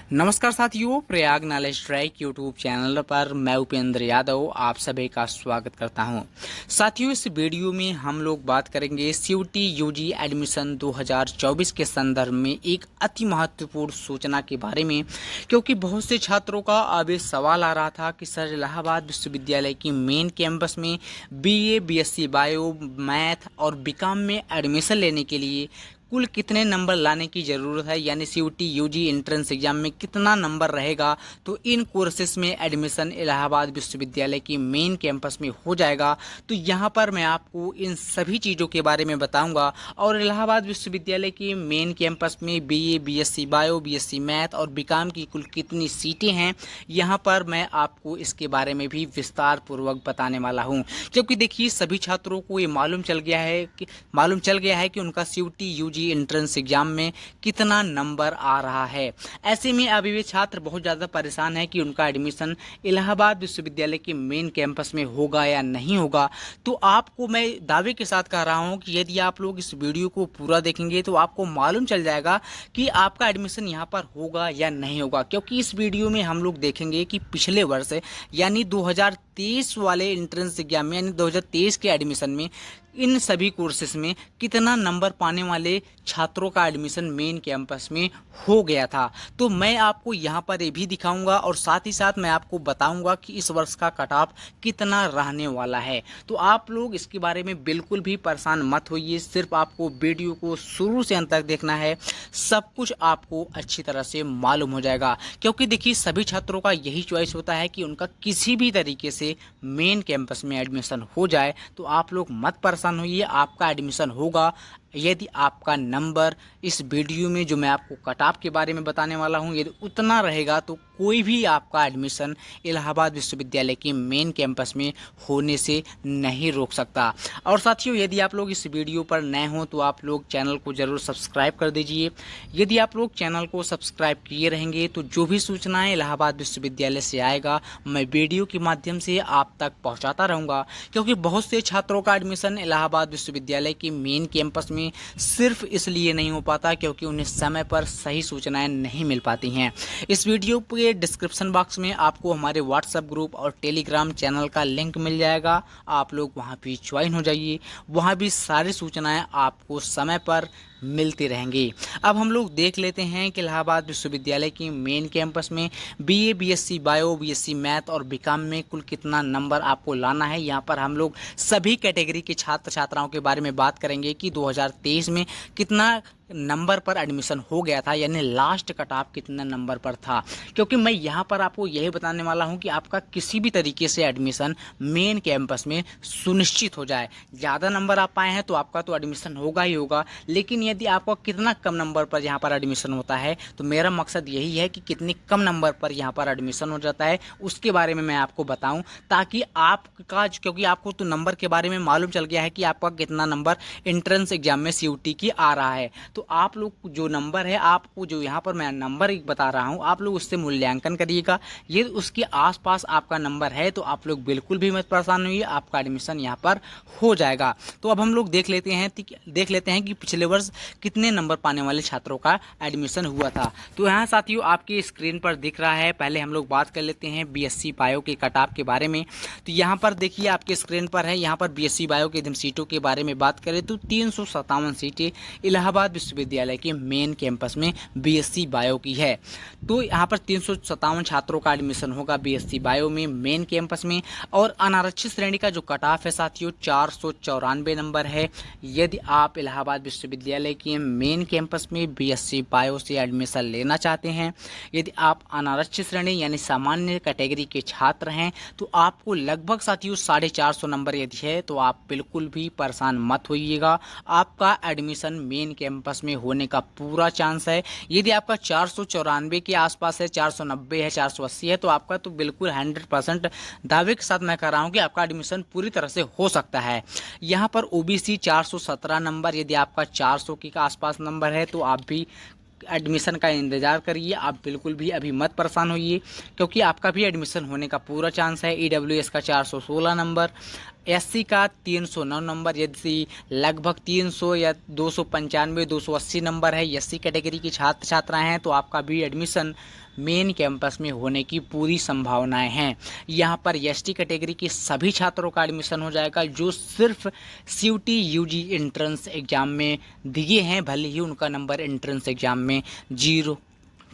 नमस्कार साथियों, Prayag knowledge track YouTube channel पर मैं उपेंद्र यादव आप सभी का स्वागत करता हूं। साथियों, इस वीडियो में हम लोग बात करेंगे सीयूटी यूजी एडमिशन 2024 के संदर्भ में एक अति महत्वपूर्ण सूचना के बारे में, क्योंकि बहुत से छात्रों का अब ये सवाल आ रहा था कि सर इलाहाबाद विश्वविद्यालय की मेन कैंपस में बीए, बीएससी बायो, मैथ और बीकॉम में एडमिशन लेने के लिए कुल कितने नंबर लाने की ज़रूरत है, यानी सीयूटी यूजी एंट्रेंस एग्जाम में कितना नंबर रहेगा तो इन कोर्सेज में एडमिशन इलाहाबाद विश्वविद्यालय की मेन कैंपस में हो जाएगा। तो यहाँ पर मैं आपको इन सभी चीज़ों के बारे में बताऊंगा और इलाहाबाद विश्वविद्यालय की मेन कैंपस में BA, BSc bio, BSc math और बीकॉम की कुल कितनी सीटें हैं, यहाँ पर मैं आपको इसके बारे में भी विस्तार पूर्वक बताने वाला हूँ। क्योंकि देखिए, सभी छात्रों को ये मालूम चल गया है कि उनका सीयूटी यूजी एंट्रेंस एग्जाम में कितना नंबर आ रहा है। ऐसे में अभी वे छात्र बहुत ज़्यादा परेशान है कि उनका एडमिशन इलाहाबाद विश्वविद्यालय के मेन कैंपस में होगा या नहीं होगा। तो आपको मैं दावे के साथ कह रहा हूं कि यदि आप लोग इस वीडियो को पूरा देखेंगे तो आपको मालूम चल जाएगा कि आपका एडमिशन यहां पर होगा या नहीं होगा। क्योंकि इस वीडियो में हम लोग देखेंगे कि पिछले वर्ष यानी 2023 वाले एंट्रेंस एग्जाम में, यानी 2023 के एडमिशन में इन सभी कोर्सेज में कितना नंबर पाने वाले छात्रों का एडमिशन मेन कैंपस में हो गया था। तो मैं आपको यहाँ पर ये भी दिखाऊंगा और साथ ही साथ मैं आपको बताऊंगा कि इस वर्ष का कट ऑफ कितना रहने वाला है। तो आप लोग इसके बारे में बिल्कुल भी परेशान मत होइए, सिर्फ आपको वीडियो को शुरू से अंत तक देखना है, सब कुछ आपको अच्छी तरह से मालूम हो जाएगा। क्योंकि देखिए, सभी छात्रों का यही चॉइस होता है कि उनका किसी भी तरीके से मेन कैंपस में एडमिशन हो जाए। तो आप लोग मत परेशान होइए, आपका एडमिशन होगा यदि आपका नंबर इस वीडियो में जो मैं आपको कट ऑफ के बारे में बताने वाला हूं यदि उतना रहेगा तो कोई भी आपका एडमिशन इलाहाबाद विश्वविद्यालय के मेन कैंपस में होने से नहीं रोक सकता। और साथियों, यदि आप लोग इस वीडियो पर नए हों तो आप लोग चैनल को ज़रूर सब्सक्राइब कर दीजिए। यदि आप लोग चैनल को सब्सक्राइब किए रहेंगे तो जो भी सूचनाएं इलाहाबाद विश्वविद्यालय से आएगा मैं वीडियो के माध्यम से आप तक पहुँचाता रहूँगा। क्योंकि बहुत से छात्रों का एडमिशन इलाहाबाद विश्वविद्यालय के मेन कैंपस में सिर्फ इसलिए नहीं हो पाता क्योंकि उन्हें समय पर सही सूचनाएं नहीं मिल पाती हैं। इस वीडियो के डिस्क्रिप्शन बॉक्स में आपको हमारे व्हाट्सएप ग्रुप और टेलीग्राम चैनल का लिंक मिल जाएगा। आप लोग वहां भी ज्वाइन हो जाइए, वहां भी सारी सूचनाएं आपको समय पर मिलती रहेंगी। अब हम लोग देख लेते हैं कि इलाहाबाद विश्वविद्यालय की मेन कैंपस में BA, BSc bio, BSc math और बीकॉम में कुल कितना नंबर आपको लाना है। यहाँ पर हम लोग सभी कैटेगरी के छात्र छात्राओं के बारे में बात करेंगे कि 2023 में कितना नंबर पर एडमिशन हो गया था, यानी लास्ट कट ऑफ कितने नंबर पर था। क्योंकि मैं यहाँ पर आपको यही बताने वाला हूँ कि आपका किसी भी तरीके से एडमिशन मेन कैंपस में सुनिश्चित हो जाए। ज़्यादा नंबर आप पाए हैं तो आपका तो एडमिशन होगा ही होगा, लेकिन यदि आपका कितना कम नंबर पर यहाँ पर एडमिशन होता है तो मेरा मकसद यही है कि कितनी कम नंबर पर यहाँ पर एडमिशन हो जाता है उसके बारे में मैं आपको बताऊँ, ताकि आपका, क्योंकि आपको तो नंबर के बारे में मालूम चल गया है कि आपका कितना नंबर एंट्रेंस एग्जाम में सीयूटी की आ रहा है। तो आप लोग जो नंबर है, आपको जो यहाँ पर मैं नंबर एक बता रहा हूँ, आप लोग उससे मूल्यांकन करिएगा। ये उसके आसपास आपका नंबर है तो आप लोग बिल्कुल भी मत परेशान होइए, आपका एडमिशन यहाँ पर हो जाएगा। तो अब हम लोग देख लेते हैं कि पिछले वर्ष कितने नंबर पाने वाले छात्रों का एडमिशन हुआ था। तो यहाँ साथियों आपकी स्क्रीन पर दिख रहा है। पहले हम लोग बात कर लेते हैं बीएससी बायो के कट ऑफ के बारे में। तो यहाँ पर देखिए, आपके स्क्रीन पर है, यहाँ पर बीएससी बायो के सीटों के बारे में बात करें तो 357 सीटें इलाहाबाद विश्वविद्यालय के मेन कैंपस में बीएससी बायो की है। तो यहाँ पर 357 छात्रों का एडमिशन होगा बीएससी बायो में मेन कैंपस में। और अनारक्षित श्रेणी का जो कट ऑफ है साथियों 494 नंबर है। यदि आप इलाहाबाद विश्वविद्यालय के मेन कैंपस में बीएससी बायो से एडमिशन लेना चाहते हैं, यदि आप अनारक्षित श्रेणी यानी सामान्य कैटेगरी के छात्र हैं, तो आपको लगभग साथियों 450 नंबर यदि है तो आप बिल्कुल भी परेशान मत होइएगा, आपका एडमिशन मेन कैंपस में होने का पूरा चांस है। यदि आपका 494 के आसपास है, 490 है, 480 है, तो आपका तो बिल्कुल 100% दावे के साथ मैं कह रहा हूं कि आपका एडमिशन पूरी तरह से हो सकता है। यहाँ पर ओबीसी 417 नंबर, यदि आपका 400 के आसपास नंबर है तो आप भी एडमिशन का इंतज़ार करिए, आप बिल्कुल भी अभी मत परेशान होइए क्योंकि आपका भी एडमिशन होने का पूरा चांस है। ईडब्ल्यूएस का 416 नंबर, एससी का 309 नंबर, यदि लगभग 300 या 295 280 नंबर है एससी कैटेगरी की छात्र छात्राएं हैं तो आपका भी एडमिशन मेन कैंपस में होने की पूरी संभावनाएं हैं। यहाँ पर एसटी कैटेगरी के सभी छात्रों का एडमिशन हो जाएगा जो सिर्फ सीयूटी यूजी एंट्रेंस एग्ज़ाम में दिए हैं, भले ही उनका नंबर एंट्रेंस एग्ज़ाम में 0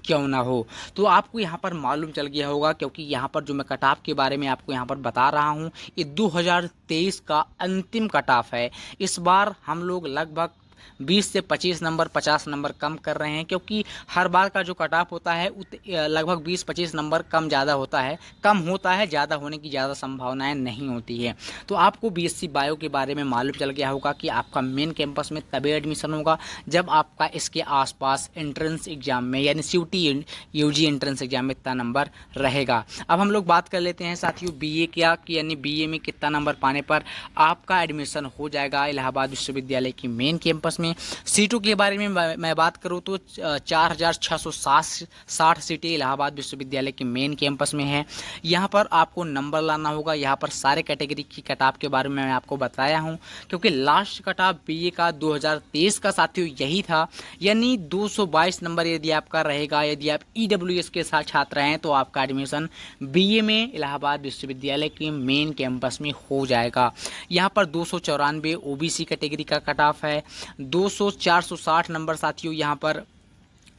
क्यों ना हो। तो आपको यहाँ पर मालूम चल गया होगा, क्योंकि यहाँ पर जो मैं कट ऑफ के बारे में आपको यहाँ पर बता रहा हूँ ये 2023 का अंतिम कट ऑफ है। इस बार हम लोग लगभग 20 से 25 नंबर 50 नंबर कम कर रहे हैं, क्योंकि हर बार का जो कट ऑफ होता है लगभग 20-25 नंबर कम ज़्यादा होता है, ज़्यादा होने की ज़्यादा संभावनाएं नहीं होती है। तो आपको बीएससी बायो के बारे में मालूम चल गया होगा कि आपका मेन कैंपस में तभी एडमिशन होगा जब आपका इसके आसपास एंट्रेंस एग्जाम में यानी सीयूटी यूजी एंट्रेंस एग्जाम में इतना नंबर रहेगा। अब हम लोग बात कर लेते हैं साथियों बीए क्या कि यानी बीए में कितना नंबर पाने पर आपका एडमिशन हो जाएगा इलाहाबाद विश्वविद्यालय की मेन कैंपस में। सीटों के बारे में मैं बात करूं तो 4660 सीटें इलाहाबाद विश्वविद्यालय के मेन कैंपस में है। यहां पर आपको नंबर लाना होगा। यहां पर सारे कैटेगरी की कट ऑफ के बारे में मैं आपको बताया हूं, क्योंकि लास्ट कट ऑफ बीए का 2023 का साथियों यही था, यानी 222 नंबर यदि आपका रहेगा। यदि आप ईडब्ल्यूएस के साथ छात्र हैं तो आपका एडमिशन बीए में इलाहाबाद विश्वविद्यालय के मेन कैंपस में हो जाएगा। यहाँ पर 294 ओबीसी कैटेगरी का कट ऑफ है, 460 नंबर साथियों यहाँ पर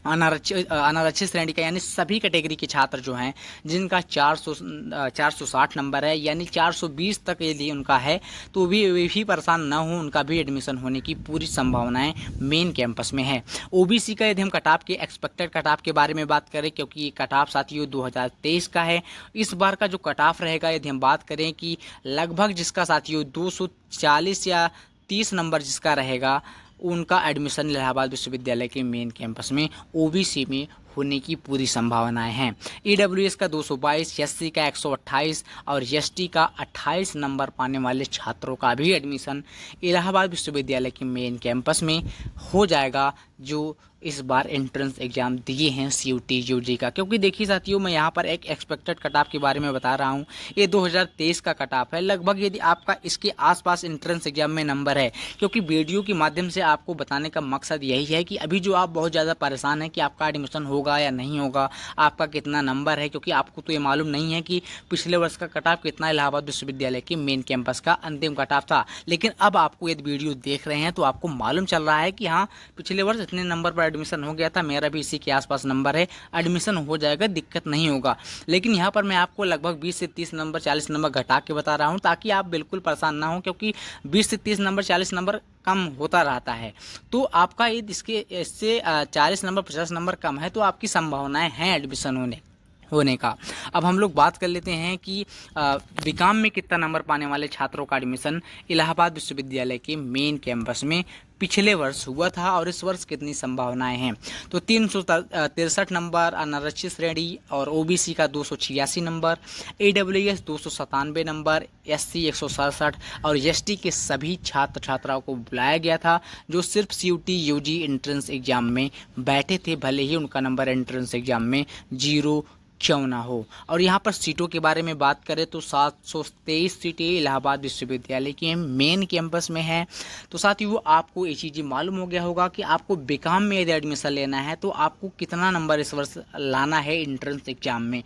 अनारक्षित श्रेणी का यानी सभी कैटेगरी के छात्र जो हैं जिनका 460 नंबर है यानी 420 तक यदि उनका है तो वे भी परेशान न हो, उनका भी एडमिशन होने की पूरी संभावनाएं मेन कैंपस में है। ओबीसी का यदि हम कट ऑफ के एक्सपेक्टेड कट ऑफ के बारे में बात करें, क्योंकि ये कट ऑफ साथियों 2023 का है, इस बार का जो कट ऑफ रहेगा यदि हम बात करें कि लगभग जिसका साथियों 240 या 30 नंबर जिसका रहेगा उनका एडमिशन इलाहाबाद विश्वविद्यालय के मेन कैंपस में ओबीसी में होने की पूरी संभावनाएं हैं। ईडब्ल्यूएस का 222, एससी का 128 और एसटी का 28 नंबर पाने वाले छात्रों का भी एडमिशन इलाहाबाद विश्वविद्यालय के मेन कैंपस में हो जाएगा जो इस बार एंट्रेंस एग्जाम दिए हैं सीयूटी यूजी का। क्योंकि देखिए साथियों मैं यहाँ पर एक एक्सपेक्टेड कट ऑफ के बारे में बता रहा हूँ, ये 2023 का कट ऑफ है। लगभग यदि आपका इसके आसपास एंट्रेंस एग्जाम में नंबर है, क्योंकि वीडियो के माध्यम से आपको बताने का मकसद यही है कि अभी जो आप बहुत ज़्यादा परेशान हैं कि आपका एडमिशन होगा या नहीं होगा, आपका कितना नंबर है, क्योंकि आपको तो ये मालूम नहीं है कि पिछले वर्ष का कट ऑफ कितना इलाहाबाद विश्वविद्यालय के मेन कैंपस का अंतिम कट ऑफ था। लेकिन अब आपको यदि वीडियो देख रहे हैं तो आपको मालूम चल रहा है कि हाँ पिछले वर्ष इतने नंबर पर एडमिशन हो गया था, मेरा भी इसी के आसपास नंबर है, एडमिशन हो जाएगा, दिक्कत नहीं होगा। लेकिन यहाँ पर मैं आपको लगभग 20 से 30 नंबर 40 नंबर घटा के बता रहा हूँ ताकि आप बिल्कुल परेशान ना हो, क्योंकि 20 से 30 नंबर 40 नंबर कम होता रहता है। तो आपका इससे 40 नंबर 50 नंबर कम है तो आपकी संभावनाएं हैं एडमिशन होने का। अब हम लोग बात कर लेते हैं कि बीकॉम में कितना नंबर पाने वाले छात्रों का एडमिशन इलाहाबाद विश्वविद्यालय के मेन कैंपस में पिछले वर्ष हुआ था और इस वर्ष कितनी संभावनाएं हैं। तो 363 नंबर अनारक्षित श्रेणी और ओबीसी का 286 नंबर, ईडब्ल्यूएस 297 नंबर, एससी 167 और एसटी के सभी छात्र छात्राओं को बुलाया गया था जो सिर्फ सीयूटी यूजी एंट्रेंस एग्जाम में बैठे थे, भले ही उनका नंबर एंट्रेंस एग्जाम में 0 क्यों ना हो। और यहाँ पर सीटों के बारे में बात करें तो 723 सीटें इलाहाबाद विश्वविद्यालय के मेन कैंपस में है। तो साथ ही वो आपको ये चीज़ मालूम हो गया होगा कि आपको बीकॉम में यदि एडमिशन लेना है तो आपको कितना नंबर इस वर्ष लाना है एंट्रेंस एग्जाम में।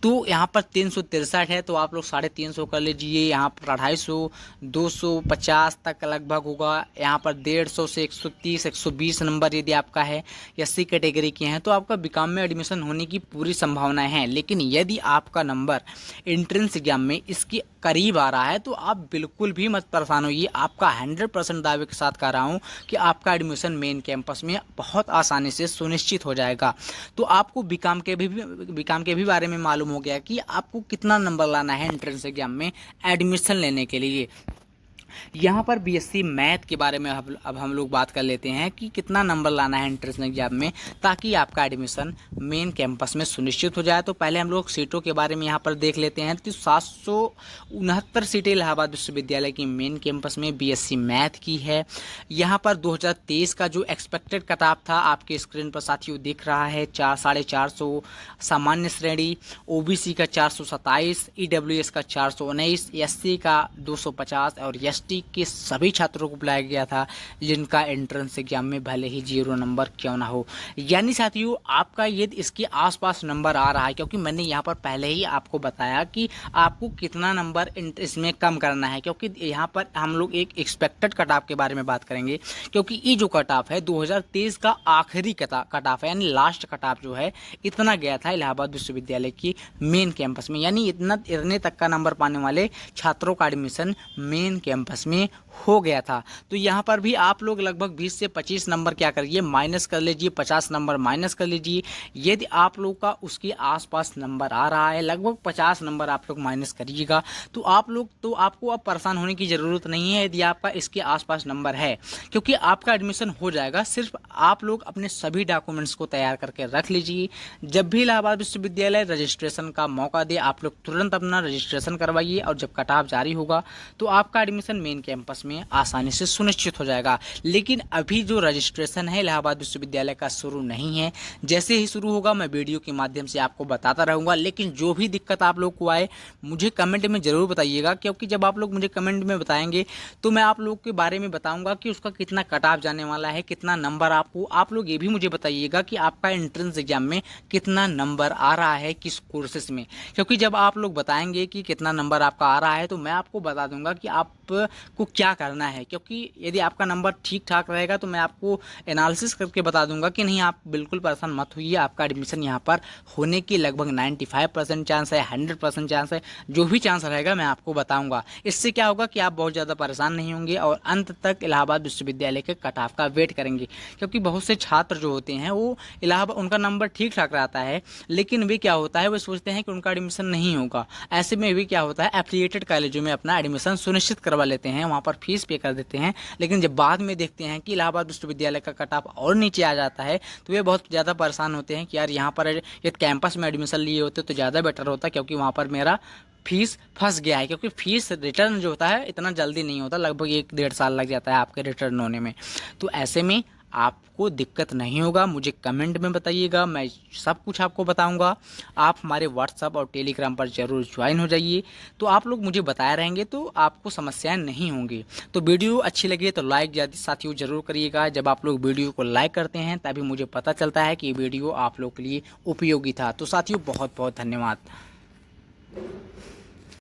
तो यहाँ पर 363 है तो आप लोग 350 कर लीजिए, यहाँ पर 250 250 तक लगभग होगा। यहाँ पर 150 से 130 120 नंबर यदि आपका है एससी कैटेगरी के हैं तो आपका बीकॉम में एडमिशन होने की पूरी संभावनाएं हैं। लेकिन यदि आपका नंबर एंट्रेंस एग्जाम में इसके करीब आ रहा है तो आप बिल्कुल भी मत परेशान होइए, आपका 100% दावे के साथ कह रहा हूँ कि आपका एडमिशन मेन कैंपस में बहुत आसानी से सुनिश्चित हो जाएगा। तो आपको बीकॉम के भी बारे में मालूम हो गया कि आपको कितना नंबर लाना है एंट्रेंस एग्जाम में एडमिशन लेने के लिए। यहाँ पर बीएससी मैथ के बारे में अब हम लोग बात कर लेते हैं कि कितना नंबर लाना है एंट्रेंस एग्जाम में ताकि आपका एडमिशन मेन कैंपस में सुनिश्चित हो जाए। तो पहले हम लोग सीटों के बारे में यहाँ पर देख लेते हैं। तो 769 सीटें इलाहाबाद विश्वविद्यालय की मेन कैंपस में बीएससी मैथ की है। यहाँ पर 2023 का जो एक्सपेक्टेड कट ऑफ था आपके स्क्रीन पर साथियों दिख रहा है 450 सामान्य श्रेणी, ओबीसी का 427, ईडब्ल्यूएस का 419, एससी का 250 और एसटी के सभी छात्रों को बुलाया गया था जिनका एंट्रेंस एग्जाम में भले ही 0 नंबर क्यों ना हो। यानी साथियों आपका यदि इसके आसपास नंबर आ रहा है, क्योंकि मैंने यहाँ पर पहले ही आपको बताया कि आपको कितना नंबर इसमें कम करना है, क्योंकि यहाँ पर हम लोग एक एक्सपेक्टेड कट ऑफ के बारे में बात करेंगे। क्योंकि ये जो कट ऑफ है 2023 का आखिरी कट ऑफ है, यानी लास्ट कट ऑफ जो है इतना गया था इलाहाबाद विश्वविद्यालय की मेन कैंपस में, यानी इतने तक का नंबर पाने वाले छात्रों का एडमिशन मेन कैंपस में हो गया था। तो यहाँ पर भी आप लोग लगभग 20 से 25 नंबर क्या करिए माइनस कर लीजिए, 50 नंबर माइनस कर लीजिए। यदि आप लोग का उसके आसपास नंबर आ रहा है लगभग 50 नंबर आप लोग माइनस करिएगा तो आपको अब परेशान होने की ज़रूरत नहीं है यदि आपका इसके आसपास नंबर है, क्योंकि आपका एडमिशन हो जाएगा। सिर्फ आप लोग अपने सभी डॉक्यूमेंट्स को तैयार करके रख लीजिए। जब भी इलाहाबाद विश्वविद्यालय रजिस्ट्रेशन का मौका दे आप लोग तुरंत अपना रजिस्ट्रेशन करवाइए और जब कट ऑफ जारी होगा तो आपका एडमिशन मेन कैंपस में आसानी से सुनिश्चित हो जाएगा। लेकिन अभी जो रजिस्ट्रेशन है इलाहाबाद विश्वविद्यालय का शुरू नहीं है। जैसे ही शुरू होगा मैं वीडियो के माध्यम से आपको बताता रहूँगा। लेकिन जो भी दिक्कत आप लोग को आए मुझे कमेंट में ज़रूर बताइएगा, क्योंकि जब आप लोग मुझे कमेंट में बताएंगे तो मैं आप लोग के बारे में बताऊँगा कि उसका कितना कट ऑफ जाने वाला है, कितना नंबर आप लोग ये भी मुझे बताइएगा कि आपका एंट्रेंस एग्जाम में कितना नंबर आ रहा है किस कोर्सेस में। क्योंकि जब आप लोग बताएंगे कि कितना नंबर आपका आ रहा है तो मैं आपको बता दूंगा कि आपको क्या करना है। क्योंकि यदि आपका नंबर ठीक ठाक रहेगा तो मैं आपको एनालिसिस करके बता दूंगा कि नहीं आप बिल्कुल परेशान मत होइए, आपका एडमिशन यहाँ पर होने की लगभग 95% चांस है, 100% चांस है। जो भी चांस रहेगा मैं आपको बताऊंगा। इससे क्या होगा कि आप बहुत ज़्यादा परेशान नहीं होंगे और अंत तक इलाहाबाद विश्वविद्यालय के कट ऑफ का वेट करेंगे। क्योंकि बहुत से छात्र जो होते हैं वो इलाहाबाद उनका नंबर ठीक ठाक रहता है, लेकिन वे क्या होता है वो सोचते हैं कि उनका एडमिशन नहीं होगा। ऐसे में भी क्या होता है एफिलिएटेड कॉलेजों में अपना एडमिशन सुनिश्चित करवा लेते हैं, वहाँ पर फीस पे कर देते हैं। लेकिन जब बाद में देखते हैं कि इलाहाबाद विश्वविद्यालय का कट ऑफ और नीचे आ जाता है तो वे बहुत ज़्यादा परेशान होते हैं कि यार यहाँ पर ये कैंपस में एडमिशन लिए होते तो ज़्यादा बेटर होता, क्योंकि वहाँ पर मेरा फीस फंस गया है। क्योंकि फीस रिटर्न जो होता है इतना जल्दी नहीं होता, लगभग 1-1.5 साल लग जाता है आपके रिटर्न होने में। तो ऐसे में आपको दिक्कत नहीं होगा, मुझे कमेंट में बताइएगा, मैं सब कुछ आपको बताऊंगा। आप हमारे व्हाट्सएप और टेलीग्राम पर ज़रूर ज्वाइन हो जाइए, तो आप लोग मुझे बताए रहेंगे तो आपको समस्याएं नहीं होंगी। तो वीडियो अच्छी लगी तो लाइक ज़्यादा साथियों ज़रूर करिएगा। जब आप लोग वीडियो को लाइक करते हैं तभी मुझे पता चलता है कि वीडियो आप लोग के लिए उपयोगी था। तो साथियों बहुत बहुत धन्यवाद।